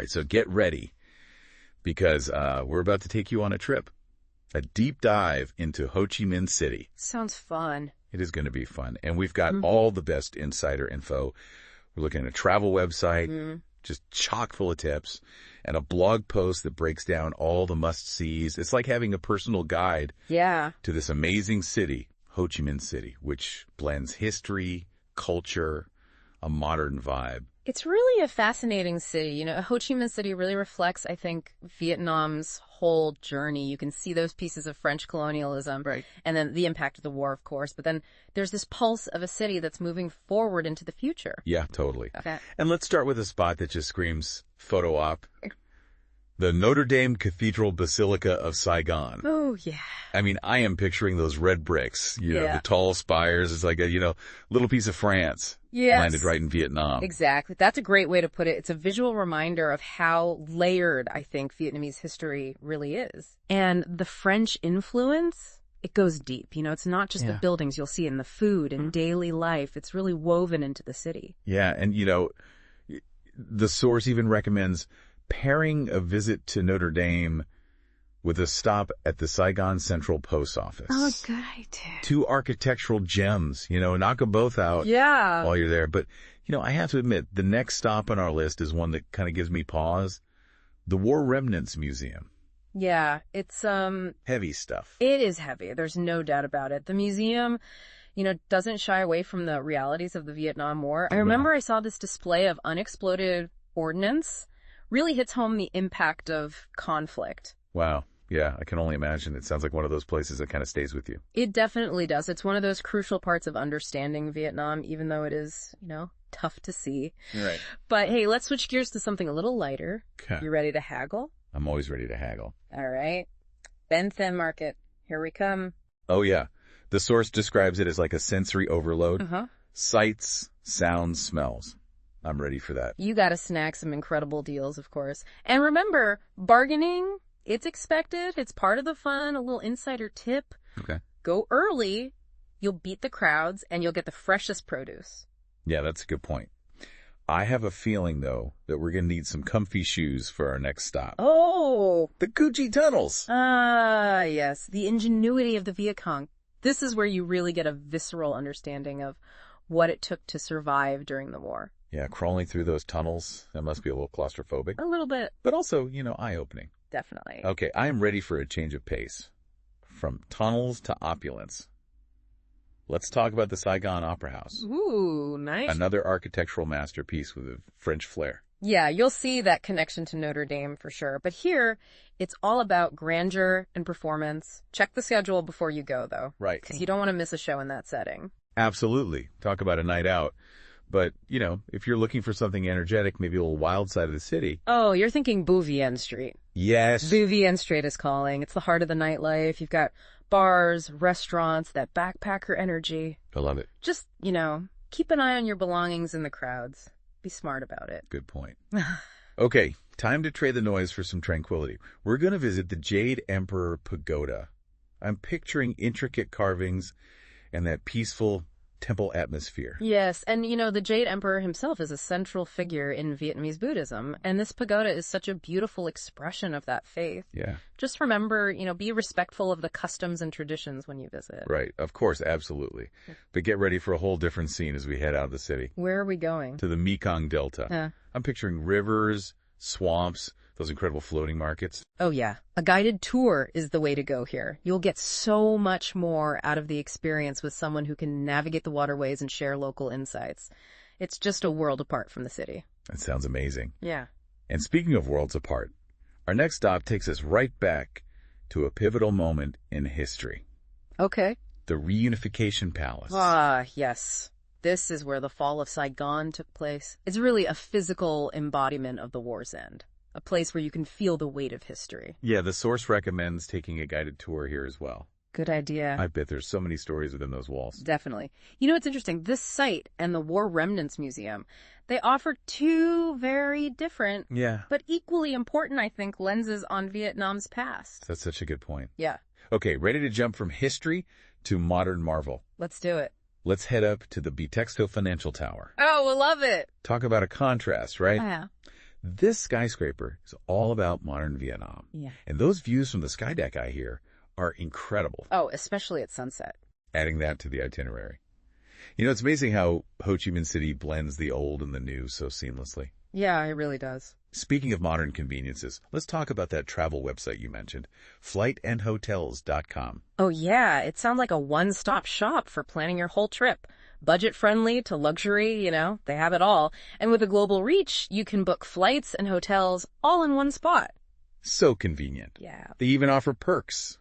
right, so get ready because we're about to take you on a trip. A deep dive into Ho Chi Minh City. Sounds fun. It is going to be fun. And we've got all the best insider info. We're looking at a travel website, just chock full of tips, and a blog post that breaks down all the must-sees. It's like having a personal guide to this amazing city, Ho Chi Minh City, which blends history, culture, a modern vibe. It's really a fascinating city. You know, Ho Chi Minh City really reflects, I think, Vietnam's whole journey. You can see those pieces of French colonialism, right, and then the impact of the war, of course. But then there's this pulse of a city that's moving forward into the future. Yeah, totally. Okay. And let's start with a spot that just screams photo op. The Notre-Dame Cathedral Basilica of Saigon. Oh, yeah. I mean, I am picturing those red bricks, the tall spires. It's like a, little piece of France. Yes. Landed right in Vietnam. Exactly. That's a great way to put it. It's a visual reminder of how layered, I think, Vietnamese history really is. And the French influence, it goes deep. You know, it's not just the buildings you'll see in the food and daily life. It's really woven into the city. Yeah. And, the source even recommends pairing a visit to Notre Dame with a stop at the Saigon Central Post Office. Oh, good idea. 2 architectural gems, knock them both out while you're there. But, I have to admit, the next stop on our list is one that kind of gives me pause. The War Remnants Museum. Yeah, it's heavy stuff. It is heavy. There's no doubt about it. The museum, doesn't shy away from the realities of the Vietnam War. I remember I saw this display of unexploded ordnance. Really hits home the impact of conflict. Wow. Yeah, I can only imagine. It sounds like one of those places that kind of stays with you. It definitely does. It's one of those crucial parts of understanding Vietnam, even though it is, tough to see. Right. But hey, let's switch gears to something a little lighter. Okay. You ready to haggle? I'm always ready to haggle. All right. Ben Thanh Market. Here we come. Oh, yeah. The source describes it as like a sensory overload. Sights, sounds, smells. I'm ready for that. You got to snag some incredible deals, of course. And remember, bargaining, it's expected. It's part of the fun. A little insider tip. Okay. Go early. You'll beat the crowds and you'll get the freshest produce. Yeah, that's a good point. I have a feeling, though, that we're going to need some comfy shoes for our next stop. Oh! The Gucci tunnels. Ah, yes. The ingenuity of the Viet Cong. This is where you really get a visceral understanding of what it took to survive during the war. Yeah, crawling through those tunnels, that must be a little claustrophobic. A little bit. But also, eye-opening. Definitely. Okay, I am ready for a change of pace. From tunnels to opulence. Let's talk about the Saigon Opera House. Ooh, nice. Another architectural masterpiece with a French flair. Yeah, you'll see that connection to Notre Dame for sure. But here, it's all about grandeur and performance. Check the schedule before you go, though. Right. Because you don't want to miss a show in that setting. Absolutely. Talk about a night out. But, if you're looking for something energetic, maybe a little wild side of the city. Oh, you're thinking Vien Street. Yes. Vien Street is calling. It's the heart of the nightlife. You've got bars, restaurants, that backpacker energy. I love it. Just, keep an eye on your belongings in the crowds. Be smart about it. Good point. Okay, time to trade the noise for some tranquility. We're going to visit the Jade Emperor Pagoda. I'm picturing intricate carvings and that peaceful temple atmosphere. Yes, and the Jade Emperor himself is a central figure in Vietnamese Buddhism, and this pagoda is such a beautiful expression of that faith. Yeah. Just remember, be respectful of the customs and traditions when you visit. Right, of course, absolutely. But get ready for a whole different scene as we head out of the city. Where are we going? To the Mekong Delta. I'm picturing rivers, swamps, those incredible floating markets. Oh, yeah. A guided tour is the way to go here. You'll get so much more out of the experience with someone who can navigate the waterways and share local insights. It's just a world apart from the city. That sounds amazing. Yeah. And speaking of worlds apart, our next stop takes us right back to a pivotal moment in history. Okay. The Reunification Palace. Ah, yes. This is where the fall of Saigon took place. It's really a physical embodiment of the war's end. A place where you can feel the weight of history. Yeah, the source recommends taking a guided tour here as well. Good idea. I bet there's so many stories within those walls. Definitely. It's interesting. This site and the War Remnants Museum, they offer 2 very different, but equally important, I think, lenses on Vietnam's past. That's such a good point. Yeah. Okay, ready to jump from history to modern marvel. Let's do it. Let's head up to the Bitexco Financial Tower. Oh, we love it. Talk about a contrast, right? Yeah. This skyscraper is all about modern Vietnam. Yeah. And those views from the sky deck, I hear, are incredible. Oh, especially at sunset. Adding that to the itinerary. You know, it's amazing how Ho Chi Minh City blends the old and the new so seamlessly. Yeah, it really does. Speaking of modern conveniences, let's talk about that travel website you mentioned, FlightNHotels.com. Oh, yeah. It sounds like a one-stop shop for planning your whole trip. Budget-friendly to luxury, they have it all. And with a global reach, you can book flights and hotels all in one spot. So convenient. Yeah. They even offer perks,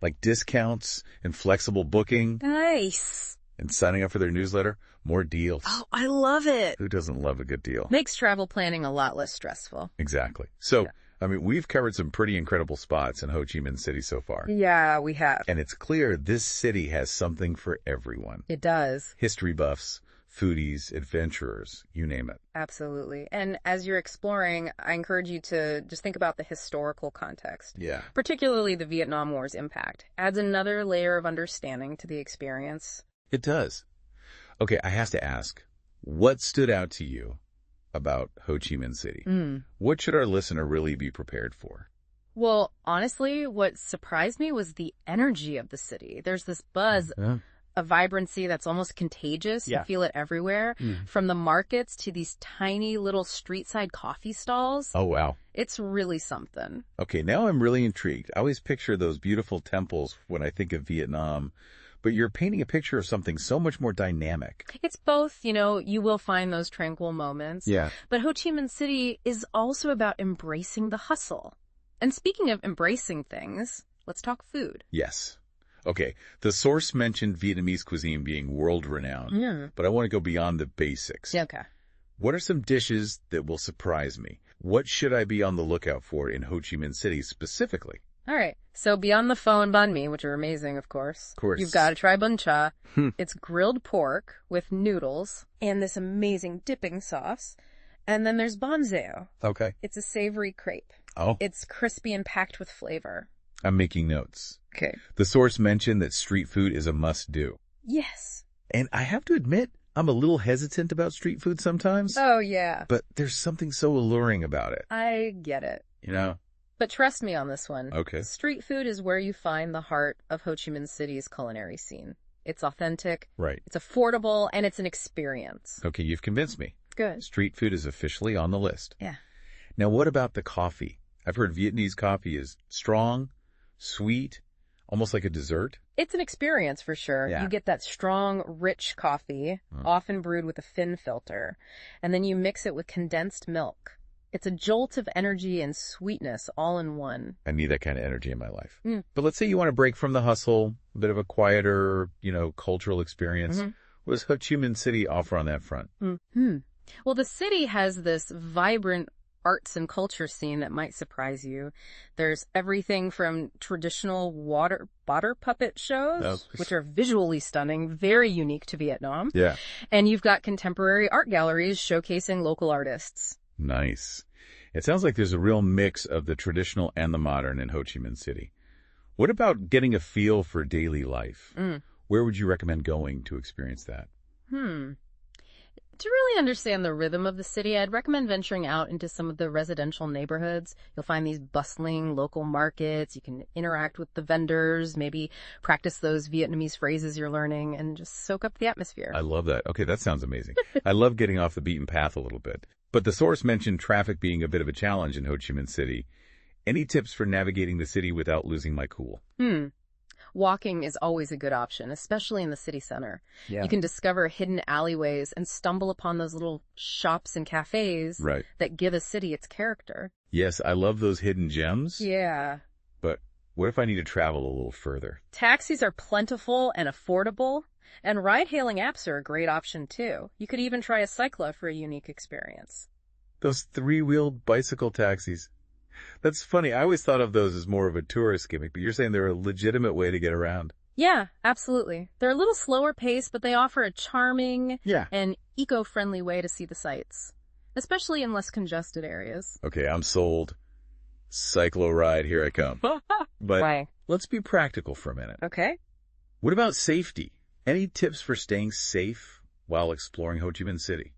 like discounts and flexible booking. Nice. And signing up for their newsletter, more deals. Oh, I love it. Who doesn't love a good deal? Makes travel planning a lot less stressful. Exactly. So, we've covered some pretty incredible spots in Ho Chi Minh City so far. Yeah, we have. And it's clear this city has something for everyone. It does. History buffs, foodies, adventurers, you name it. Absolutely. And as you're exploring, I encourage you to just think about the historical context. Yeah. Particularly the Vietnam War's impact. Adds another layer of understanding to the experience. It does. Okay, I have to ask, what stood out to you about Ho Chi Minh City? What should our listener really be prepared for? Well, honestly, what surprised me was the energy of the city. There's this buzz, a vibrancy that's almost contagious. Yeah. You feel it everywhere. From the markets to these tiny little street-side coffee stalls. Oh, wow. It's really something. Okay, now I'm really intrigued. I always picture those beautiful temples when I think of Vietnam. But you're painting a picture of something so much more dynamic. It's both, you will find those tranquil moments. Yeah. But Ho Chi Minh City is also about embracing the hustle. And speaking of embracing things, let's talk food. Yes. Okay, the source mentioned Vietnamese cuisine being world-renowned. Yeah. But I want to go beyond the basics. Okay. What are some dishes that will surprise me? What should I be on the lookout for in Ho Chi Minh City specifically? All right. So beyond the pho and banh mi, which are amazing, of course. Of course. You've got to try bun cha. It's grilled pork with noodles and this amazing dipping sauce. And then there's banzeo. Okay. It's a savory crepe. Oh. It's crispy and packed with flavor. I'm making notes. Okay. The source mentioned that street food is a must-do. Yes. And I have to admit, I'm a little hesitant about street food sometimes. Oh, yeah. But there's something so alluring about it. I get it. But trust me on this one. Okay. Street food is where you find the heart of Ho Chi Minh City's culinary scene. It's authentic. Right. It's affordable, and it's an experience. Okay, you've convinced me. Good. Street food is officially on the list. Yeah. Now, what about the coffee? I've heard Vietnamese coffee is strong, sweet, almost like a dessert. It's an experience for sure. Yeah. You get that strong, rich coffee, often brewed with a fin filter, and then you mix it with condensed milk. It's a jolt of energy and sweetness all in one. I need that kind of energy in my life. But let's say you want to break from the hustle, a bit of a quieter, cultural experience. What does Ho Chi Minh City offer on that front? Well, the city has this vibrant arts and culture scene that might surprise you. There's everything from traditional water puppet shows, which are visually stunning, very unique to Vietnam. Yeah. And you've got contemporary art galleries showcasing local artists. Nice. It sounds like there's a real mix of the traditional and the modern in Ho Chi Minh City. What about getting a feel for daily life? Where would you recommend going to experience that? To really understand the rhythm of the city, I'd recommend venturing out into some of the residential neighborhoods. You'll find these bustling local markets. You can interact with the vendors, maybe practice those Vietnamese phrases you're learning, and just soak up the atmosphere. I love that. Okay, that sounds amazing. I love getting off the beaten path a little bit. But the source mentioned traffic being a bit of a challenge in Ho Chi Minh City. Any tips for navigating the city without losing my cool? Walking is always a good option, especially in the city center. Yeah. You can discover hidden alleyways and stumble upon those little shops and cafes that give a city its character. Yes, I love those hidden gems. Yeah. But what if I need to travel a little further? Taxis are plentiful and affordable, and ride-hailing apps are a great option too. You could even try a cycla for a unique experience. Those three-wheeled bicycle taxis. That's funny. I always thought of those as more of a tourist gimmick, but you're saying they're a legitimate way to get around. Yeah, absolutely. They're a little slower paced, but they offer a charming and eco-friendly way to see the sights, especially in less congested areas. Okay, I'm sold. Cyclo ride, here I come. But let's be practical for a minute. Okay. What about safety? Any tips for staying safe while exploring Ho Chi Minh City?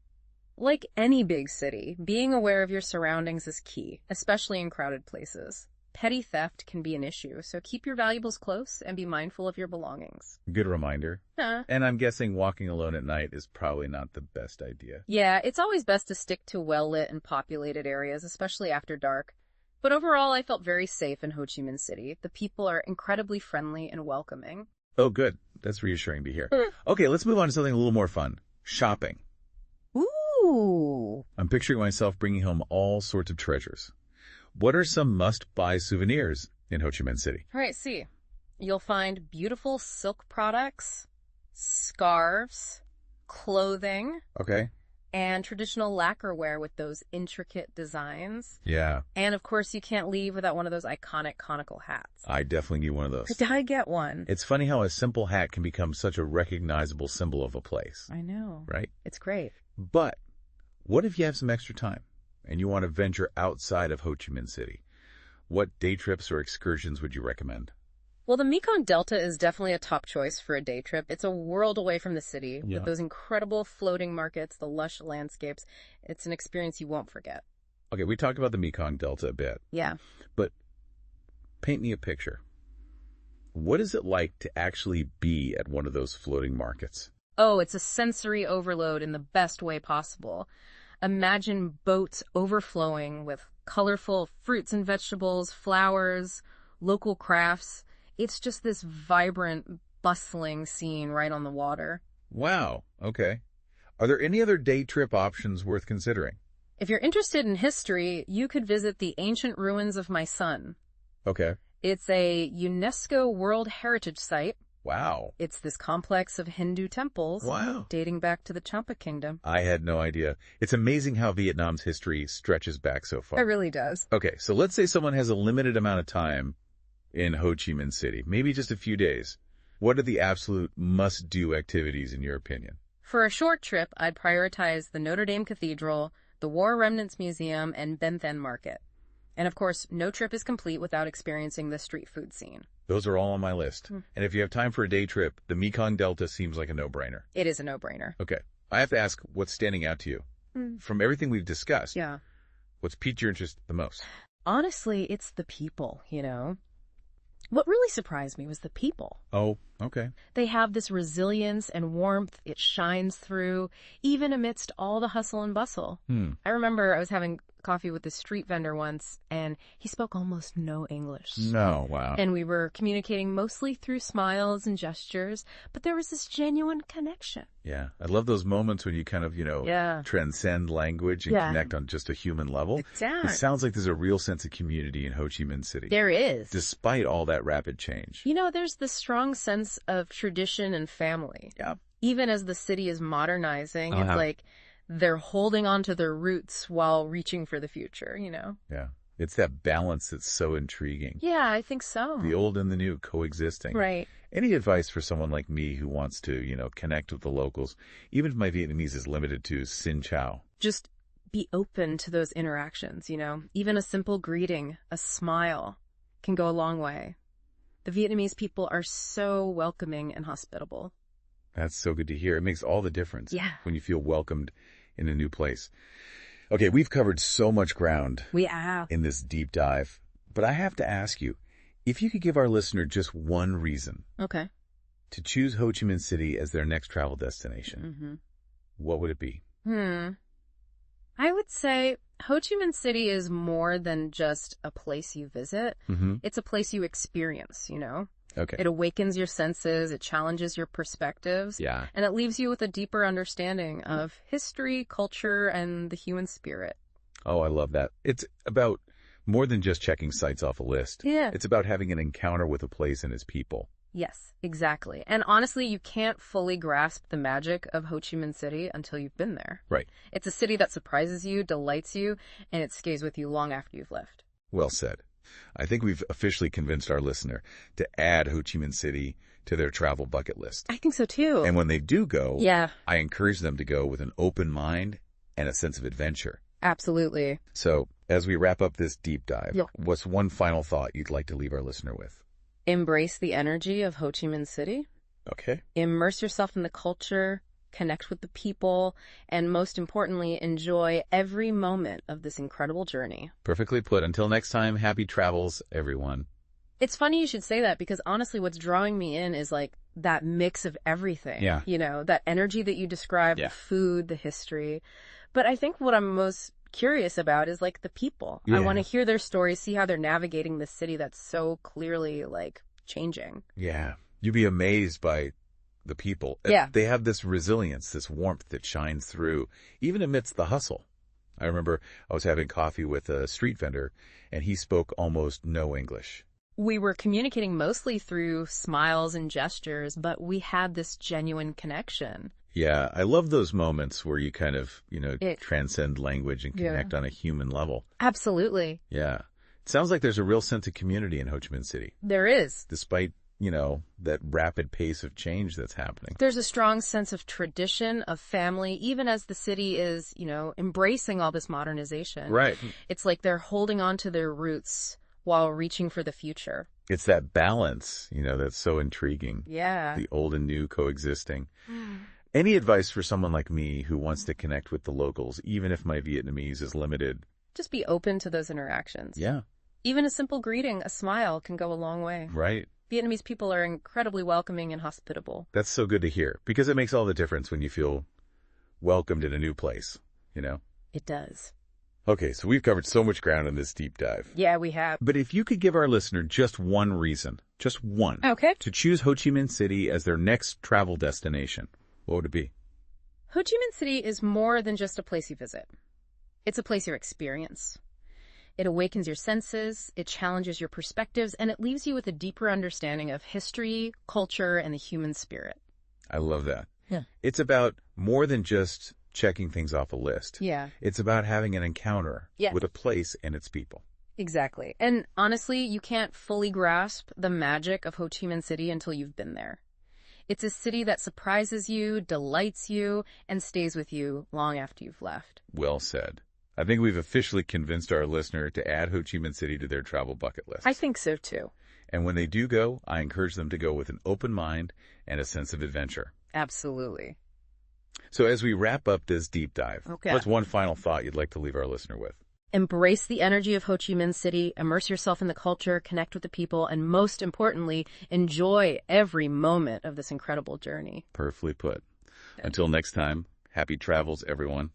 Like any big city, being aware of your surroundings is key, especially in crowded places. Petty theft can be an issue, so keep your valuables close and be mindful of your belongings. Good reminder. Huh. And I'm guessing walking alone at night is probably not the best idea. Yeah, it's always best to stick to well-lit and populated areas, especially after dark. But overall, I felt very safe in Ho Chi Minh City. The people are incredibly friendly and welcoming. Oh, good. That's reassuring to hear. Okay, let's move on to something a little more fun. Shopping. Ooh. I'm picturing myself bringing home all sorts of treasures. What are some must-buy souvenirs in Ho Chi Minh City? All right, see. You'll find beautiful silk products, scarves, clothing, Okay. and traditional lacquerware with those intricate designs. Yeah, And of course, you can't leave without one of those iconic conical hats. I definitely need one of those. Did I get one? It's funny how a simple hat can become such a recognizable symbol of a place, I know. right? It's great. But what if you have some extra time and you want to venture outside of Ho Chi Minh City? What day trips or excursions would you recommend? Well, the Mekong Delta is definitely a top choice for a day trip. It's a world away from the city Yeah. with those incredible floating markets, the lush landscapes. It's an experience you won't forget. Okay, we talked about the Mekong Delta a bit, Yeah. but paint me a picture. What is it like to actually be at one of those floating markets? Oh, it's a sensory overload in the best way possible. Imagine boats overflowing with colorful fruits and vegetables, flowers, local crafts. It's just this vibrant, bustling scene right on the water. Wow, okay. Are there any other day trip options worth considering? If you're interested in history, you could visit the ancient ruins of my son. Okay. It's a UNESCO World Heritage Site. Wow. It's this complex of Hindu temples Wow. dating back to the Champa Kingdom. I had no idea. It's amazing how Vietnam's history stretches back so It far. really does. Okay, so let's say someone has a limited amount of time in Ho Chi Minh City, maybe just a few days. What are the absolute must-do activities in your opinion? For a short trip, I'd prioritize the Notre-Dame Cathedral, the War Remnants Museum, and Ben Thanh Market. And of course, no trip is complete without experiencing the street food scene. Those are all on my list. And if you have time for a day trip, the Mekong Delta seems like a no-brainer. It is a no-brainer. Okay, I have to ask, what's standing out to you? From everything we've discussed, Yeah. what's piqued your interest the most? Honestly, it's the people, you know? What really surprised me was the people. Oh, okay. They have this resilience and warmth. It shines through, even amidst all the hustle and bustle. I remember I was having coffee with this street vendor once, and he spoke almost no English. No, wow. And we were communicating mostly through smiles and gestures, but there was this genuine connection. Yeah, I love those moments when you kind of, Yeah. transcend language and Yeah. connect on just a human level. Exactly. It sounds like there's a real sense of community in Ho Chi Minh City, There is. despite all that rapid change. You know, there's this strong sense of tradition and family. Yeah. Even as the city is modernizing, Uh-huh. it's like they're holding on to their roots while reaching for the future, you know? Yeah. It's that balance that's so intriguing. Yeah, I think so. The old and the new coexisting. Right. Any advice for someone like me who wants to, connect with the locals, even if my Vietnamese is limited to Xin Chao? Just be open to those interactions, you know? Even a simple greeting, a smile can go a long way. The Vietnamese people are so welcoming and hospitable. That's so good to hear. It makes all the difference Yeah. when you feel welcomed in a new place. Okay, we've covered so much ground We have. in this deep dive, but I have to ask you, if you could give our listener just one reason Okay. to choose Ho Chi Minh City as their next travel destination, what would it be? I would say Ho Chi Minh City is more than just a place you visit. It's a place you experience, you know? Okay. It awakens your senses, it challenges your perspectives, Yeah. and it leaves you with a deeper understanding of history, culture, and the human spirit. Oh, I love that. It's about more than just checking sites off a list. Yeah. It's about having an encounter with a place and its people. Yes, exactly. And honestly, you can't fully grasp the magic of Ho Chi Minh City until you've been there. Right. It's a city that surprises you, delights you, and it stays with you long after you've left. Well said. I think we've officially convinced our listener to add Ho Chi Minh City to their travel bucket list. I think so too. And when they do go, Yeah, I encourage them to go with an open mind and a sense of adventure. absolutely. So, as we wrap up this deep dive, Yeah. what's one final thought you'd like to leave our listener with? Embrace the energy of Ho Chi Minh City. Okay. Immerse yourself in the culture, connect with the people, and most importantly, enjoy every moment of this incredible journey. Perfectly put. Until next time, happy travels, everyone. It's funny you should say that because honestly, what's drawing me in is like that mix of everything. Yeah. You know, that energy that you described, Yeah. the food, the history. But I think what I'm most curious about is like the people. Yeah. I want to hear their stories, see how they're navigating this city that's so clearly like changing. Yeah. You'd be amazed by the people. Yeah. They have this resilience, this warmth that shines through, even amidst the hustle. I remember I was having coffee with a street vendor, and he spoke almost no English. We were communicating mostly through smiles and gestures, but we had this genuine connection. Yeah, I love those moments where you kind of, transcend language and connect on a human level. Absolutely. Yeah. It sounds like there's a real sense of community in Ho Chi Minh City, There is. despite, that rapid pace of change that's happening. There's a strong sense of tradition, of family, even as the city is, embracing all this modernization. Right. It's like they're holding on to their roots while reaching for the future. It's that balance, that's so intriguing. Yeah. The old and new coexisting. Any advice for someone like me who wants to connect with the locals, even if my Vietnamese is limited? Just be open to those interactions. Yeah. Even a simple greeting, a smile can go a long way. Right. Vietnamese people are incredibly welcoming and hospitable. That's so good to hear, because it makes all the difference when you feel welcomed in a new place, It does. Okay, so we've covered so much ground in this deep dive. Yeah, we have. But if you could give our listener just one reason, just one, Okay. to choose Ho Chi Minh City as their next travel destination, what would it be? Ho Chi Minh City is more than just a place you visit. It's a place you experience. It awakens your senses, it challenges your perspectives, and it leaves you with a deeper understanding of history, culture, and the human spirit. I love that. Yeah. It's about more than just checking things off a list. Yeah. It's about having an encounter Yes. with a place and its people. Exactly. And honestly, you can't fully grasp the magic of Ho Chi Minh City until you've been there. It's a city that surprises you, delights you, and stays with you long after you've left. Well said. I think we've officially convinced our listener to add Ho Chi Minh City to their travel bucket list. I think so too. And when they do go, I encourage them to go with an open mind and a sense of adventure. Absolutely. So as we wrap up this deep dive, Okay. what's one final thought you'd like to leave our listener with? Embrace the energy of Ho Chi Minh City, immerse yourself in the culture, connect with the people, and most importantly, enjoy every moment of this incredible journey. Perfectly put. Until next time, happy travels, everyone.